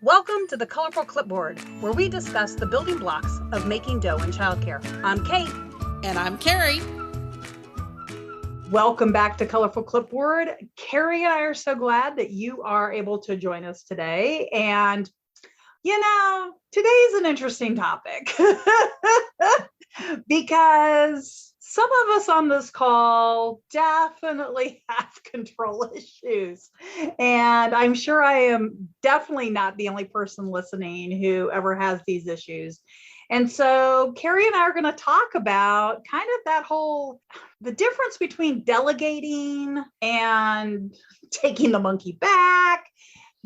Welcome to the Colorful Clipboard, where we discuss the building blocks of making dough in childcare. I'm Kate. And I'm Carrie. Welcome back to Colorful Clipboard. Carrie and I are so glad that you are able to join us today. And, today is an interesting topic because some of us on this call definitely have control issues. And I'm sure I am definitely not the only person listening who ever has these issues. And so Carrie and I are going to talk about kind of the difference between delegating and taking the monkey back,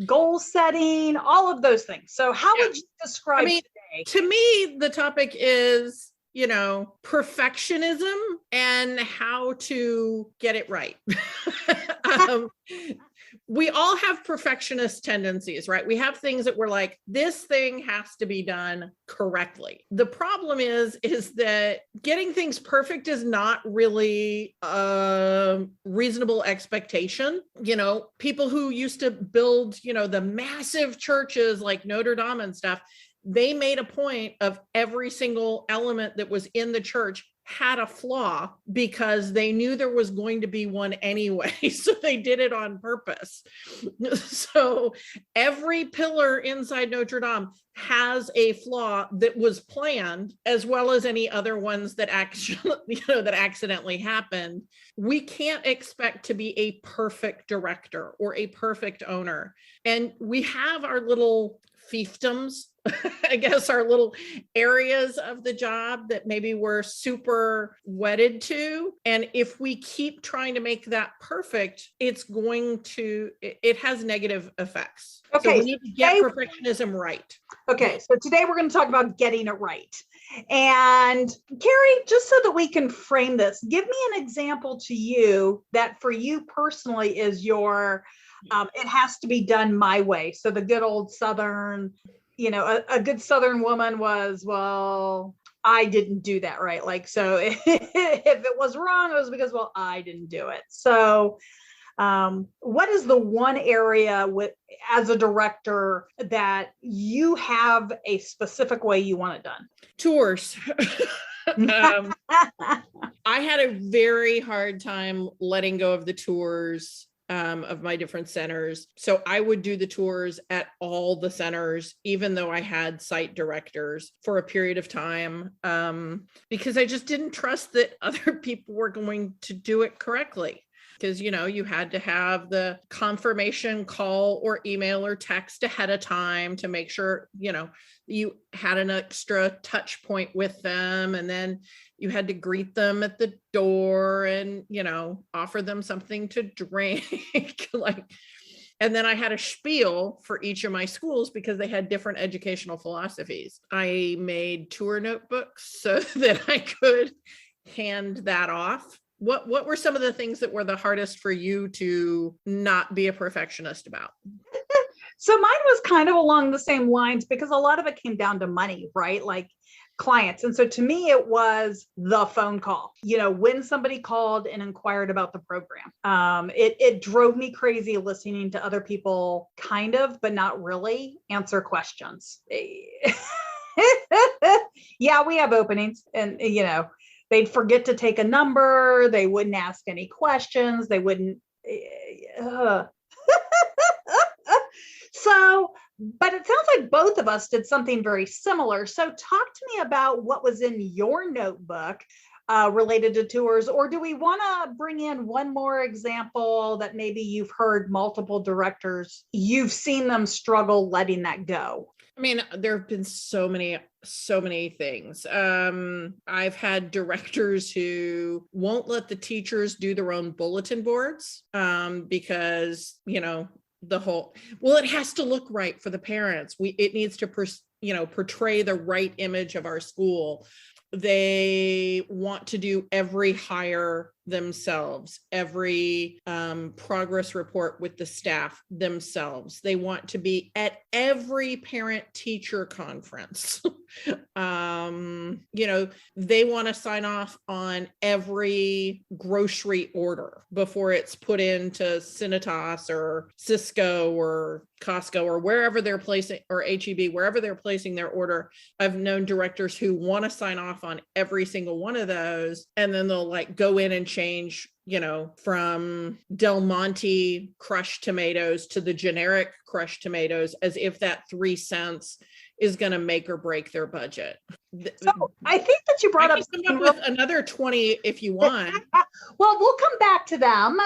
goal setting, all of those things. So how would you describe today? To me, the topic is, perfectionism and how to get it right. We all have perfectionist tendencies, right? We have things that we're like, this thing has to be done correctly. The problem is that getting things perfect is not really a reasonable expectation. People who used to build, the massive churches like Notre Dame and stuff, they made a point of every single element that was in the church had a flaw because they knew there was going to be one anyway. So they did it on purpose. So every pillar inside Notre Dame has a flaw that was planned, as well as any other ones that actually, that accidentally happened. We can't expect to be a perfect director or a perfect owner. And we have our little fiefdoms, I guess, our little areas of the job that maybe we're super wedded to. And if we keep trying to make that perfect, it has negative effects. Okay. So we need to get perfectionism right. Okay. So today we're going to talk about getting it right. And Carrie, just so that we can frame this, give me an example to you that for you personally is it has to be done my way. So the good old Southern, a good Southern woman was, well, I didn't do that right. So if it was wrong, it was because, well, I didn't do it. So what is the one area as a director that you have a specific way you want it done? Tours. I had a very hard time letting go of the tours of my different centers. So I would do the tours at all the centers, even though I had site directors for a period of time, because I just didn't trust that other people were going to do it correctly. Because, you had to have the confirmation call or email or text ahead of time to make sure, you had an extra touch point with them. And then you had to greet them at the door and, offer them something to drink. And then I had a spiel for each of my schools because they had different educational philosophies. I made tour notebooks so that I could hand that off. What were some of the things that were the hardest for you to not be a perfectionist about? So mine was kind of along the same lines because a lot of it came down to money, right? Like clients. And so to me, it was the phone call, when somebody called and inquired about the program. It drove me crazy listening to other people kind of, but not really answer questions. Yeah, we have openings and, they'd forget to take a number. They wouldn't ask any questions. They wouldn't. So, but it sounds like both of us did something very similar. So talk to me about what was in your notebook related to tours, or do we want to bring in one more example that maybe you've heard multiple directors, you've seen them struggle letting that go? I mean, there have been so many things. I've had directors who won't let the teachers do their own bulletin boards because, it has to look right for the parents. It needs to, portray the right image of our school. They want to do every hire themselves, every progress report with the staff themselves. They want to be at every parent-teacher conference. They want to sign off on every grocery order before it's put into Cinetas or Cisco or Costco or wherever they're placing, or HEB, wherever they're placing their order. I've known directors who want to sign off on every single one of those, and then they'll like go in and change, from Del Monte crushed tomatoes to the generic crushed tomatoes, as if that 3 cents is going to make or break their budget. So I think that you brought up with another 20 if you want. Well, we'll come back to them,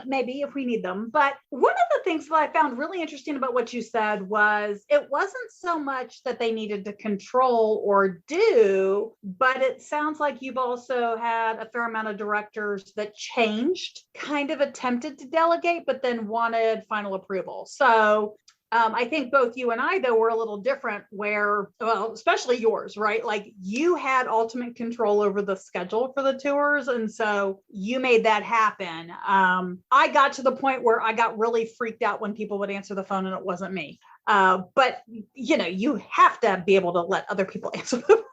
maybe if we need them. But one of the things that I found really interesting about what you said was it wasn't so much that they needed to control or do, but it sounds like you've also had a fair amount of directors that changed, kind of attempted to delegate, but then wanted final approval. So I think both you and I, though, were a little different where, well, especially yours, right? Like you had ultimate control over the schedule for the tours. And so you made that happen. I got to the point where I got really freaked out when people would answer the phone and it wasn't me. But, you have to be able to let other people answer the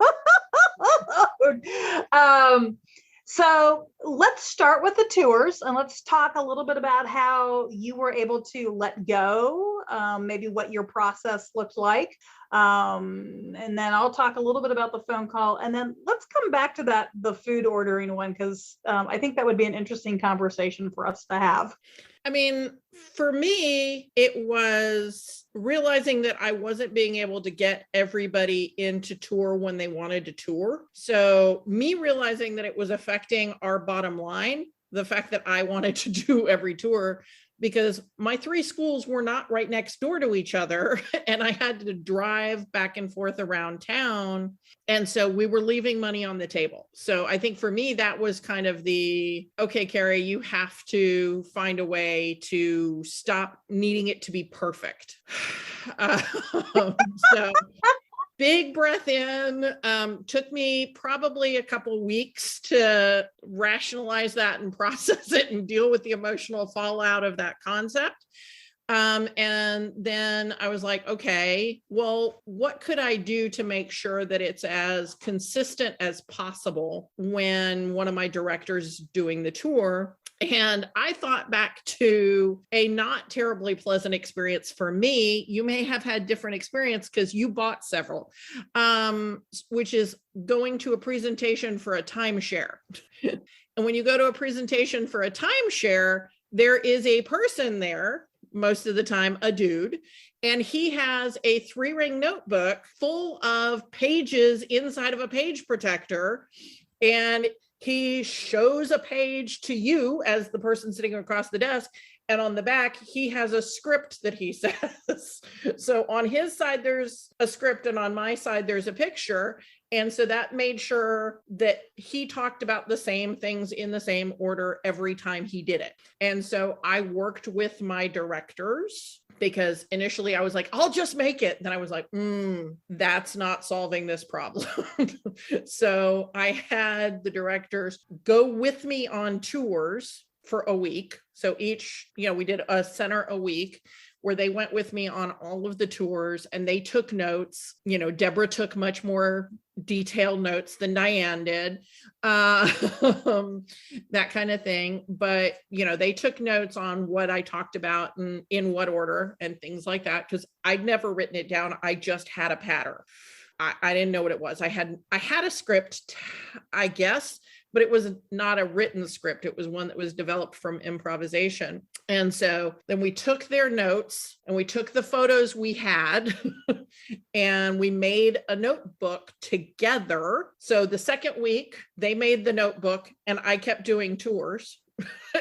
phone. So let's start with the tours and let's talk a little bit about how you were able to let go, maybe what your process looked like. And then I'll talk a little bit about the phone call, and then let's come back to the food ordering one, because I think that would be an interesting conversation for us to have. I mean, for me, it was realizing that I wasn't being able to get everybody into tour when they wanted to tour. So me realizing that it was affecting our bottom line, the fact that I wanted to do every tour, because my 3 schools were not right next door to each other, and I had to drive back and forth around town. And so we were leaving money on the table. So I think for me, that was kind of okay, Carrie, you have to find a way to stop needing it to be perfect. So big breath in, took me probably a couple weeks to rationalize that and process it and deal with the emotional fallout of that concept. And then I was like, okay, well, what could I do to make sure that it's as consistent as possible when one of my directors is doing the tour? And I thought back to a not terribly pleasant experience for me. You may have had different experience because you bought several, which is going to a presentation for a timeshare. And when you go to a presentation for a timeshare, there is a person there, most of the time a dude, and he has a 3-ring notebook full of pages inside of a page protector, and he shows a page to you as the person sitting across the desk, and on the back he has a script that he says. So on his side there's a script, and on my side there's a picture. And so that made sure that he talked about the same things in the same order every time he did it. And so I worked with my directors, because initially I was like, I'll just make it. Then I was like, that's not solving this problem. So I had the directors go with me on tours for a week. So each, we did a center a week where they went with me on all of the tours, and they took notes. Deborah took much more detailed notes than Diane did, that kind of thing. But, they took notes on what I talked about and in what order and things like that, because I'd never written it down. I just had a pattern. I didn't know what it was. I had a script, I guess, but it was not a written script. It was one that was developed from improvisation. And so then we took their notes and we took the photos we had and we made a notebook together. So the second week they made the notebook and I kept doing tours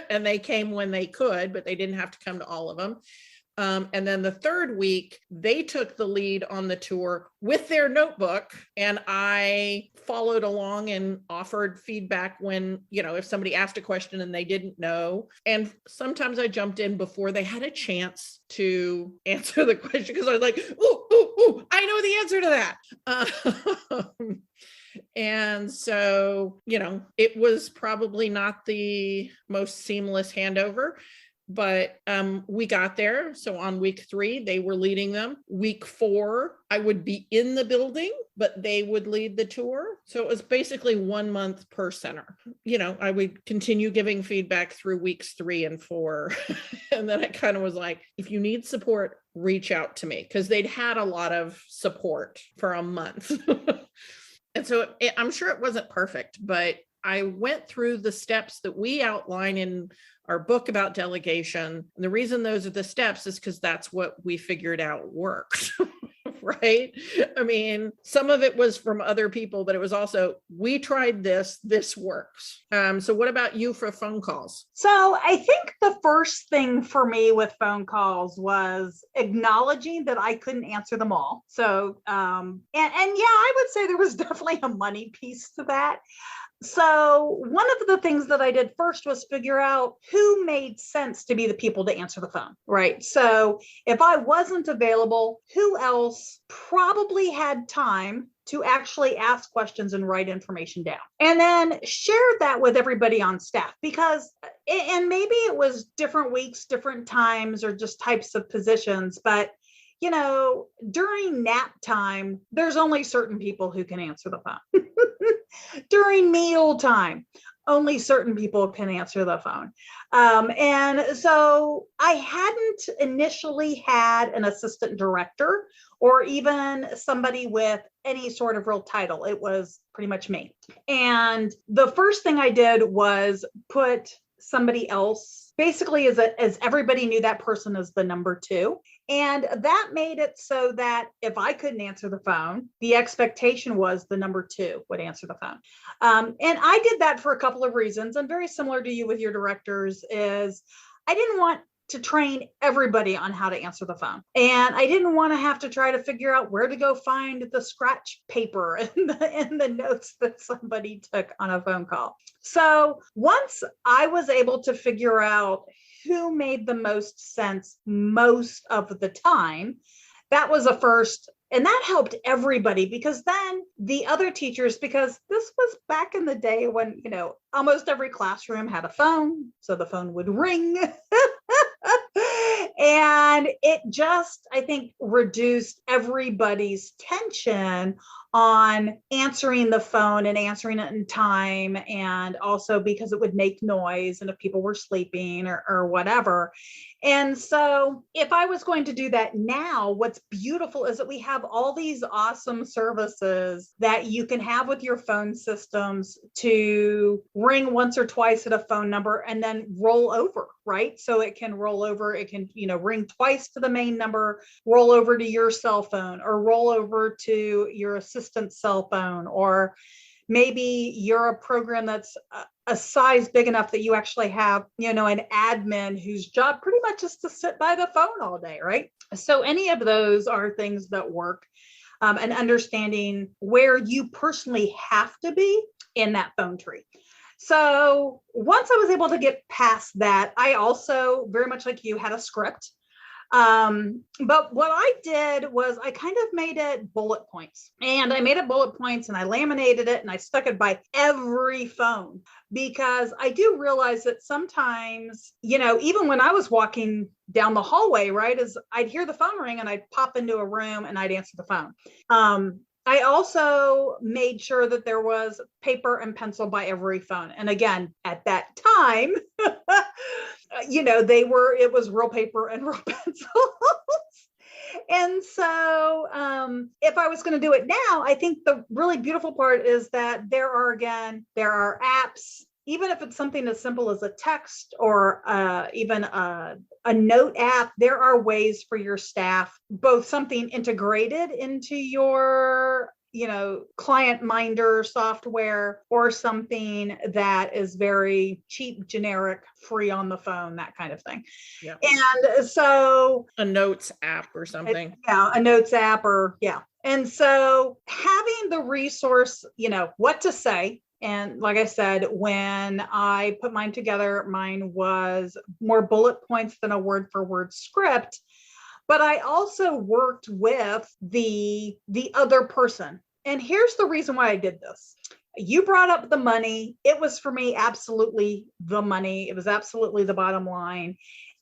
and they came when they could, but they didn't have to come to all of them. And then the third week, they took the lead on the tour with their notebook, and I followed along and offered feedback when, if somebody asked a question and they didn't know. And sometimes I jumped in before they had a chance to answer the question, because I was like, ooh, I know the answer to that. And so, it was probably not the most seamless handover. but we got there. So on week 3, they were leading them. Week 4, I would be in the building, but they would lead the tour. So it was basically 1 month per center. I would continue giving feedback through weeks 3 and 4. And then I kind of was like, if you need support, reach out to me, because they'd had a lot of support for a month. And so I'm sure it wasn't perfect, but I went through the steps that we outline in our book about delegation. And the reason those are the steps is because that's what we figured out works. Right? I mean, some of it was from other people, but it was also, we tried this works. So what about you for phone calls? So I think the first thing for me with phone calls was acknowledging that I couldn't answer them all. So, and yeah, I would say there was definitely a money piece to that. So one of the things that I did first was figure out who made sense to be the people to answer the phone, right? So if I wasn't available, who else probably had time to actually ask questions and write information down, and then share that with everybody on staff, because, and maybe it was different weeks, different times, or just types of positions, but during nap time, there's only certain people who can answer the phone. During meal time, only certain people can answer the phone. And so I hadn't initially had an assistant director or even somebody with any sort of real title. It was pretty much me. And the first thing I did was put somebody else, basically as everybody knew that person as the number 2. And that made it so that if I couldn't answer the phone, the expectation was the number 2 would answer the phone. And I did that for a couple of reasons. And very similar to you with your directors is I didn't want to train everybody on how to answer the phone. And I didn't want to have to try to figure out where to go find the scratch paper and the notes that somebody took on a phone call. So once I was able to figure out who made the most sense most of the time, that was a first. And that helped everybody, because then the other teachers, because this was back in the day when, almost every classroom had a phone, so the phone would ring. And it just, I think, reduced everybody's tension on answering the phone and answering it in time. And also because it would make noise and if people were sleeping or whatever. And so if I was going to do that now, what's beautiful is that we have all these awesome services that you can have with your phone systems to ring once or twice at a phone number and then roll over, right? So it can roll over, it can, ring twice to the main number, roll over to your cell phone, or roll over to your assistant's cell phone, or maybe you're a program that's a size big enough that you actually have, an admin whose job pretty much is to sit by the phone all day, right? So any of those are things that work, and understanding where you personally have to be in that phone tree. So once I was able to get past that, I also, very much like you, had a script. But what I did was I kind of made it bullet points, and I made it bullet points and I laminated it and I stuck it by every phone, because I do realize that sometimes, even when I was walking down the hallway, right, is I'd hear the phone ring and I'd pop into a room and I'd answer the phone. I also made sure that there was paper and pencil by every phone. And again, at that time, it was real paper and real pencils. And so if I was going to do it now, I think the really beautiful part is that there are apps, even if it's something as simple as a text or even a note app. There are ways for your staff, both something integrated into your client minder software, or something that is very cheap, generic, free on the phone, that kind of thing. Yeah. And so a notes app or something. A notes app, or yeah. And so having the resource, what to say. And like I said, when I put mine together, mine was more bullet points than a word for word script. But I also worked with the other person. And here's the reason why I did this. You brought up the money. It was, for me, absolutely the money. It was absolutely the bottom line.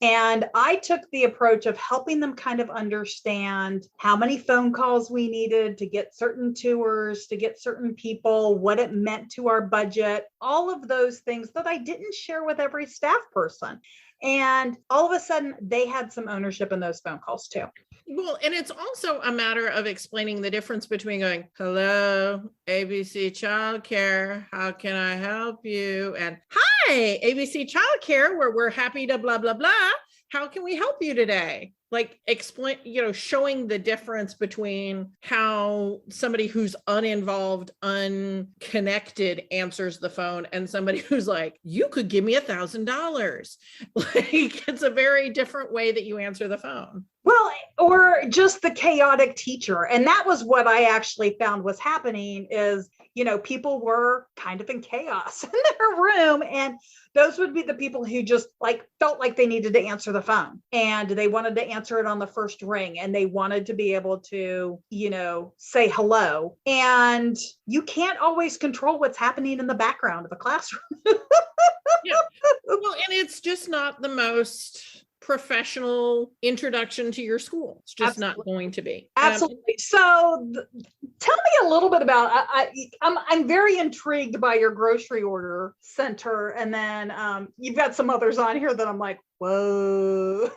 And I took the approach of helping them kind of understand how many phone calls we needed to get certain tours, to get certain people, what it meant to our budget, all of those things that I didn't share with every staff person. And all of a sudden, they had some ownership in those phone calls too. Well, and it's also a matter of explaining the difference between going, hello, ABC Childcare, how can I help you? And hi, ABC Childcare, where we're happy to blah, blah, blah. How can we help you today? Like explain, showing the difference between how somebody who's uninvolved, unconnected answers the phone and somebody who's like, you could give me $1,000. Like it's a very different way that you answer the phone. Well, or just the chaotic teacher. And that was what I actually found was happening is, people were kind of in chaos in their room. And those would be the people who just felt like they needed to answer the phone and they wanted to answer it on the first ring and they wanted to be able to, say hello. And you can't always control what's happening in the background of a classroom. Yeah. Well, and it's just not the most professional introduction to your school. It's just not going to be. Absolutely. So tell me a little bit about, I'm very intrigued by your grocery order center. And then you've got some others on here that I'm like, whoa.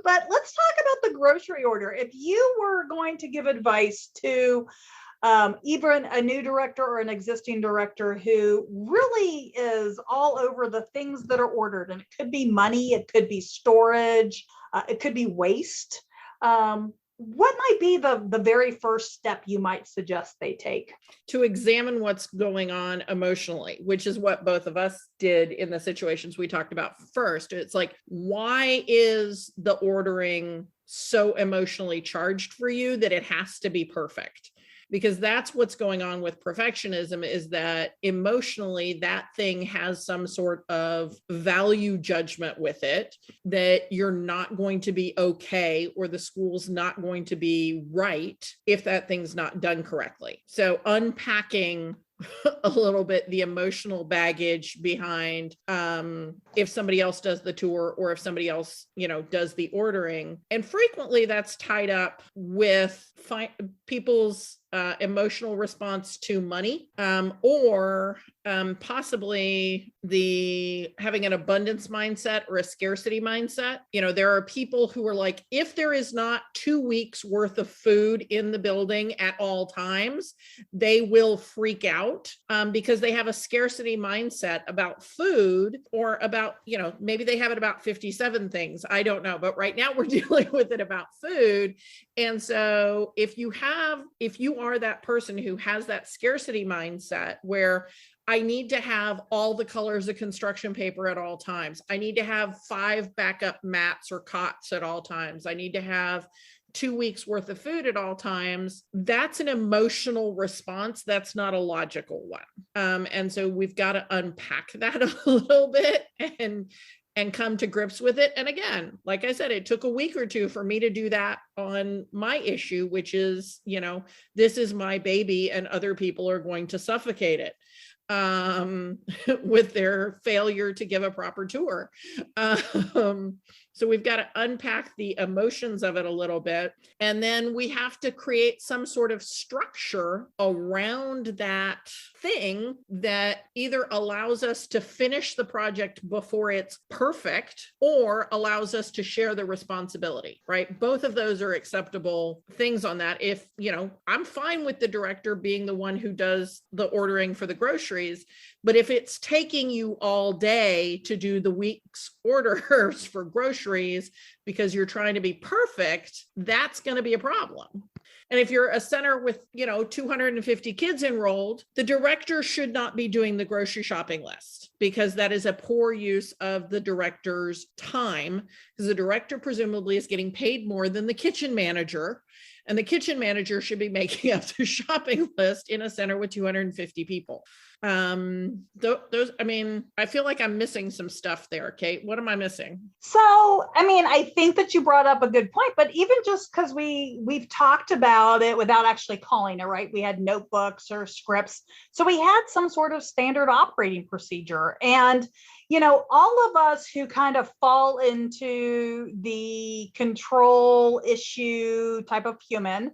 But let's talk about the grocery order. If you were going to give advice to even a new director or an existing director who really is all over the things that are ordered, and it could be money, it could be storage, it could be waste. What might be the very first step you might suggest they take? To examine what's going on emotionally, which is what both of us did in the situations we talked about first. It's like, why is the ordering so emotionally charged for you that it has to be perfect? Because that's what's going on with perfectionism, is that emotionally that thing has some sort of value judgment with it, that you're not going to be okay or the school's not going to be right if that thing's not done correctly. So unpacking a little bit the emotional baggage behind if somebody else does the tour or if somebody else does the ordering, and frequently that's tied up with people's emotional response to money, or possibly having an abundance mindset or a scarcity mindset. There are people who are like, if there is not 2 weeks worth of food in the building at all times, they will freak out because they have a scarcity mindset about food, or about, maybe they have it about 57 things. I don't know. But right now we're dealing with it about food. And so if you are that person who has that scarcity mindset where I need to have all the colors of construction paper at all times, I need to have 5 backup mats or cots at all times, I need to have 2 weeks worth of food at all times, that's an emotional response. That's not a logical one. And so we've got to unpack that a little bit and come to grips with it. And again, like I said, it took a week or two for me to do that on my issue, which is, this is my baby and other people are going to suffocate it with their failure to give a proper tour. So we've got to unpack the emotions of it a little bit. And then we have to create some sort of structure around that thing that either allows us to finish the project before it's perfect or allows us to share the responsibility, right? Both of those are acceptable things on that. If, I'm fine with the director being the one who does the ordering for the groceries, but if it's taking you all day to do the week's orders for groceries because you're trying to be perfect, that's going to be a problem. And if you're a center with, 250 kids enrolled, the director should not be doing the grocery shopping list, because that is a poor use of the director's time, because the director presumably is getting paid more than the kitchen manager. And the kitchen manager should be making up the shopping list in a center with 250 people. I feel like I'm missing some stuff there, Kate. What am I missing? So, I think that you brought up a good point, but even just because we've talked about it without actually calling it, right? We had notebooks or scripts. So we had some sort of standard operating procedure. And, all of us who kind of fall into the control issue type of human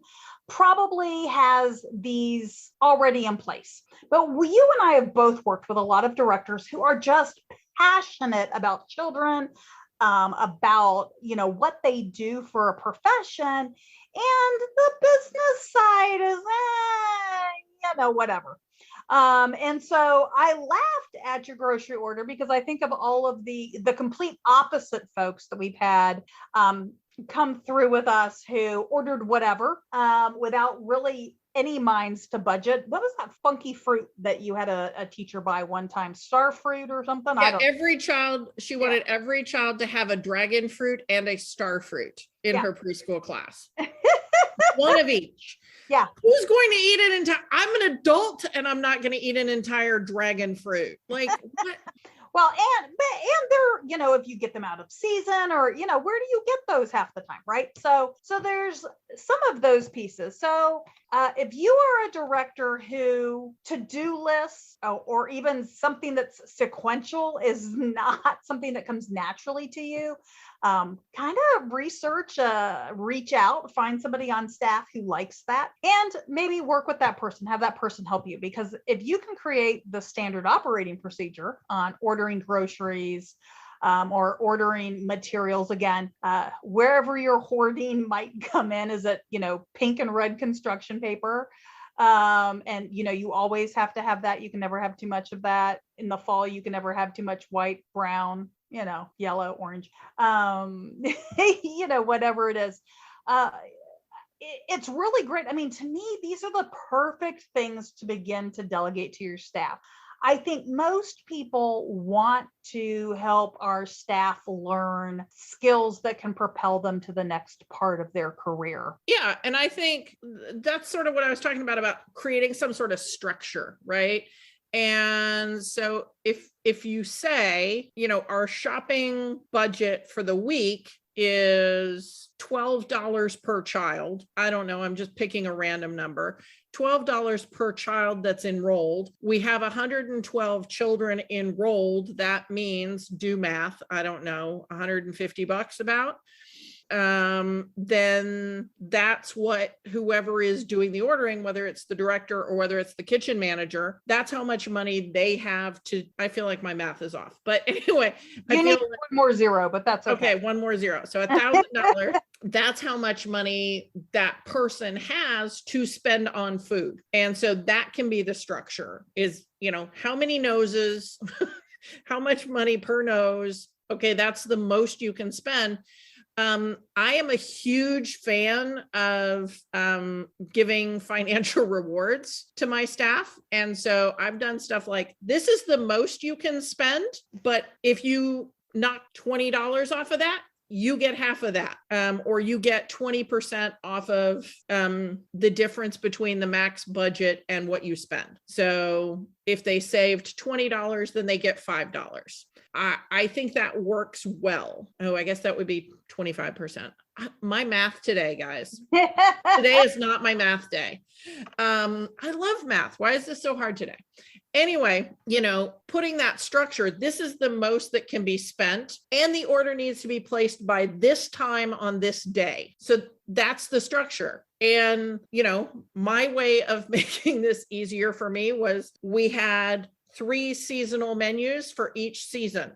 probably has these already in place. But you and I have both worked with a lot of directors who are just passionate about children, about what they do for a profession, and the business side is whatever. And so I laughed at your grocery order because I think of all of the complete opposite folks that we've had come through with us who ordered whatever without really any minds to budget. What was that funky fruit that you had a teacher buy one time? Star fruit or something? Yeah, she wanted every child to have a dragon fruit and a star fruit in her preschool class. One of each. Yeah. Who's going to eat an entire? I'm an adult and I'm not going to eat an entire dragon fruit. Like what? Well, and they're, if you get them out of season or, where do you get those half the time, right? So there's some of those pieces. So if you are a director who to-do lists or even something that's sequential is not something that comes naturally to you, kind of research, reach out, find somebody on staff who likes that, and maybe work with that person, have that person help you. Because if you can create the standard operating procedure on ordering groceries, or ordering materials, again, wherever your hoarding might come in, is it, pink and red construction paper? And you always have to have that. You can never have too much of that. In the fall, you can never have too much white, brown, yellow, orange, whatever it is. It's really great. I mean, to me, these are the perfect things to begin to delegate to your staff. I think most people want to help our staff learn skills that can propel them to the next part of their career. Yeah. And I think that's sort of what I was talking about creating some sort of structure, right? And so if you say, our shopping budget for the week is $12 per child. I don't know. I'm just picking a random number. $12 per child that's enrolled. We have 112 children enrolled. That means, do math, I don't know, $150 about. Then that's what whoever is doing the ordering, whether it's the director or whether it's the kitchen manager, that's how much money they have to. I feel like my math is off, but anyway, you need one more zero, but that's okay. One more zero. So $1,000. That's how much money that person has to spend on food. And so that can be the structure is, how many noses, how much money per nose. Okay. That's the most you can spend. I am a huge fan of giving financial rewards to my staff. And so I've done stuff like, this is the most you can spend, but if you knock $20 off of that, you get half of that, or you get 20% off of the difference between the max budget and what you spend. So if they saved $20, then they get $5. I think that works well. Oh, I guess that would be 25%. My math today, guys. Today is not my math day. I love math. Why is this so hard today? Anyway, putting that structure, this is the most that can be spent, and the order needs to be placed by this time on this day. So that's the structure. And, my way of making this easier for me was we had 3 seasonal menus for each season.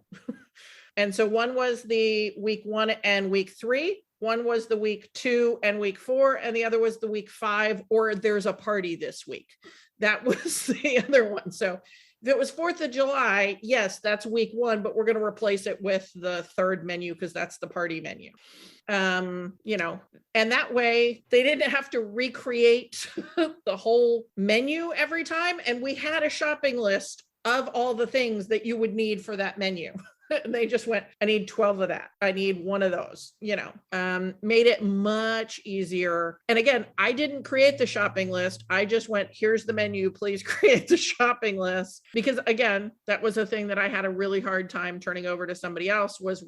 And so one was the week 1 and week 3. One was the week 2 and week 4, and the other was the week 5, or there's a party this week. That was the other one. So if it was 4th of July, yes, that's week 1, but we're going to replace it with the 3rd menu because that's the party menu. And that way they didn't have to recreate the whole menu every time. And we had a shopping list of all the things that you would need for that menu. And they just went, I need 12 of that. I need 1 of those, made it much easier. And again, I didn't create the shopping list. I just went, here's the menu, please create the shopping list. Because again, that was a thing that I had a really hard time turning over to somebody else was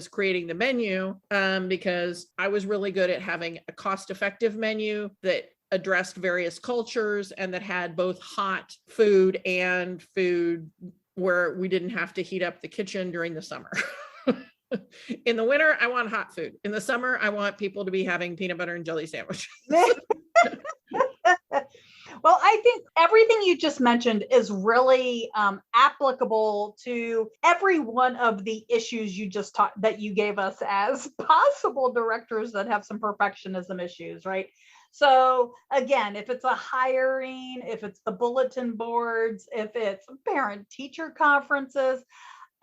creating the menu, because I was really good at having a cost-effective menu that addressed various cultures and that had both hot food and food where we didn't have to heat up the kitchen during the summer. In the winter, I want hot food. In the summer, I want people to be having peanut butter and jelly sandwiches. Well, I think everything you just mentioned is really applicable to every one of the issues you just taught that you gave us as possible directors that have some perfectionism issues, right? So again, if it's a hiring, if it's the bulletin boards, if it's parent teacher conferences,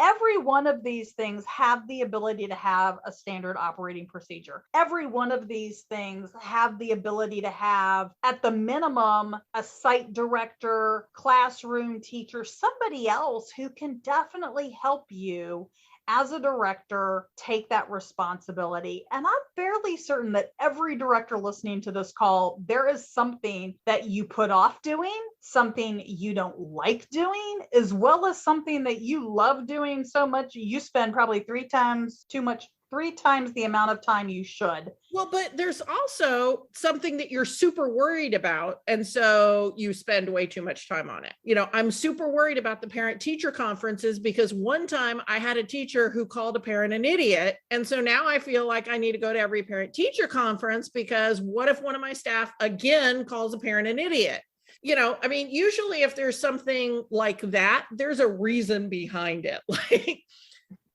every one of these things have the ability to have a standard operating procedure. Every one of these things have the ability to have, at the minimum, a site director, classroom teacher, somebody else who can definitely help you as a director take that responsibility. And I'm fairly certain that every director listening to this call, there is something that you put off doing, something you don't like doing, as well as something that you love doing so much you spend probably three times the amount of time you should. Well, but there's also something that you're super worried about. And so you spend way too much time on it. I'm super worried about the parent teacher conferences because one time I had a teacher who called a parent an idiot. And so now I feel like I need to go to every parent teacher conference because what if one of my staff again calls a parent an idiot? Usually if there's something like that, there's a reason behind it. Like,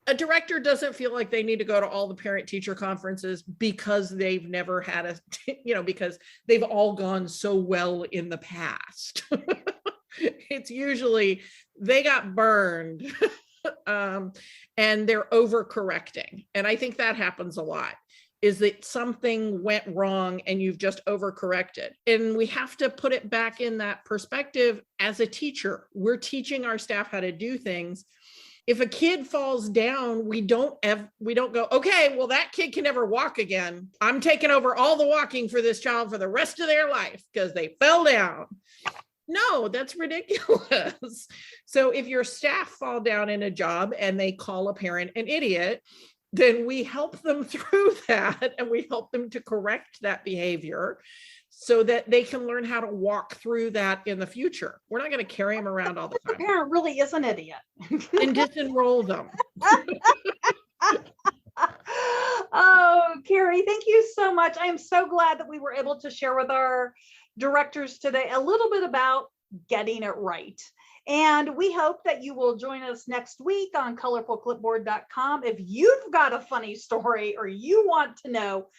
a director doesn't feel like they need to go to all the parent teacher conferences because they've never had because they've all gone so well in the past. It's usually they got burned and they're overcorrecting. And I think that happens a lot, is that something went wrong and you've just overcorrected. And we have to put it back in that perspective. As a teacher, we're teaching our staff how to do things. If a kid falls down, we don't go, okay, well, that kid can never walk again. I'm taking over all the walking for this child for the rest of their life because they fell down. No, that's ridiculous. So if your staff fall down in a job and they call a parent an idiot, then we help them through that and we help them to correct that behavior so that they can learn how to walk through that in the future. We're not going to carry them around all the time. The parent really is an idiot. And disenroll them. Oh, Carrie, thank you so much. I am so glad that we were able to share with our directors today a little bit about getting it right. And we hope that you will join us next week on colorfulclipboard.com. If you've got a funny story or you want to know,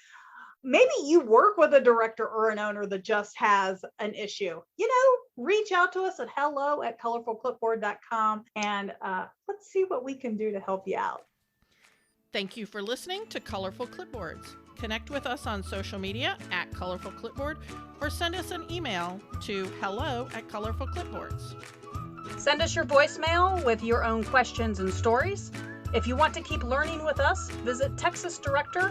maybe you work with a director or an owner that just has an issue, reach out to us at hello@colorfulclipboard.com and let's see what we can do to help you out. Thank you for listening to Colorful Clipboards. Connect with us on social media at Colorful Clipboard or send us an email to hello@colorfulclipboards. Send us your voicemail with your own questions and stories. If you want to keep learning with us, visit Texas Director,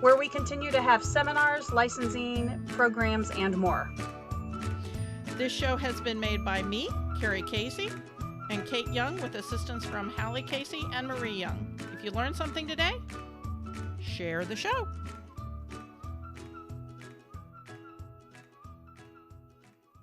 where we continue to have seminars, licensing, programs, and more. This show has been made by me, Carrie Casey, and Kate Young with assistance from Hallie Casey and Marie Young. If you learned something today, share the show.